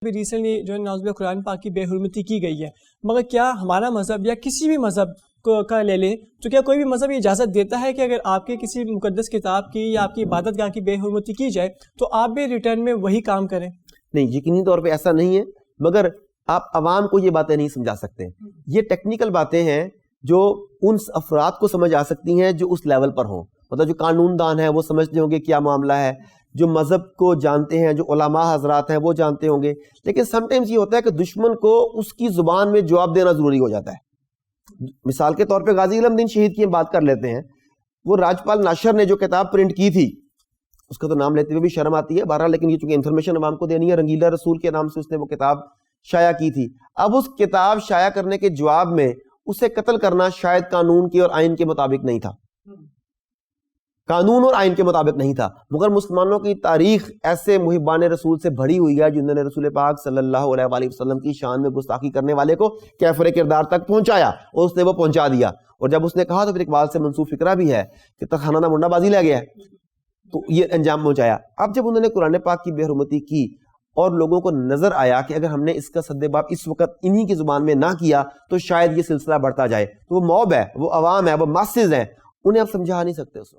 بھی ریسنٹلی جو ہے ناؤز باللہ قرآن پاک کی بے حرمتی کی گئی ہے، مگر کیا ہمارا مذہب یا کسی بھی مذہب کا لے لیں تو کیا کوئی بھی مذہب اجازت دیتا ہے کہ اگر آپ کے کسی مقدس کتاب کی یا آپ کی عبادت گاہ کی بے حرمتی کی جائے تو آپ بھی ریٹرن میں وہی کام کریں؟ نہیں، یقینی طور پہ ایسا نہیں ہے، مگر آپ عوام کو یہ باتیں نہیں سمجھا سکتے. یہ ٹیکنیکل باتیں ہیں جو ان افراد کو سمجھ آ سکتی ہیں جو اس لیول پر ہوں، مطلب جو قانون دان ہیں وہ سمجھتے ہوں گے کیا معاملہ ہے، جو مذہب کو جانتے ہیں، جو علماء حضرات ہیں وہ جانتے ہوں گے. لیکن سم ٹائمز یہ ہوتا ہے کہ دشمن کو اس کی زبان میں جواب دینا ضروری ہو جاتا ہے. مثال کے طور پہ غازی علم دین شہید کی ہم بات کر لیتے ہیں. وہ راجپال ناشر نے جو کتاب پرنٹ کی تھی، اس کا تو نام لیتے ہوئے بھی شرم آتی ہے بہرحال، لیکن یہ چونکہ انفارمیشن عوام کو دینی ہے، رنگیلا رسول کے نام سے اس نے وہ کتاب شائع کی تھی. اب اس کتاب شائع کرنے کے جواب میں اسے قتل کرنا شاید قانون کے اور آئین کے مطابق نہیں تھا، قانون اور آئین کے مطابق نہیں تھا، مگر مسلمانوں کی تاریخ ایسے محبان رسول سے بھری ہوئی ہے جنہوں نے رسول پاک صلی اللہ علیہ وآلہ وسلم کی شان میں گستاخی کرنے والے کو کیفر کردار تک پہنچایا، اور اس نے وہ پہنچا دیا. اور جب اس نے کہا تو پھر اقبال سے منسوب فکرہ بھی ہے کہ تخانہ منڈا بازی لے گیا، تو یہ انجام پہنچایا. اب جب انہوں نے قرآن پاک کی بے حرمتی کی اور لوگوں کو نظر آیا کہ اگر ہم نے اس کا سد باب اس وقت انہی کی زبان میں نہ کیا تو شاید یہ سلسلہ بڑھتا جائے، تو وہ موب ہے، وہ عوام ہے، وہ ماسز ہیں، انہیں آپ سمجھا نہیں سکتے اس وقت.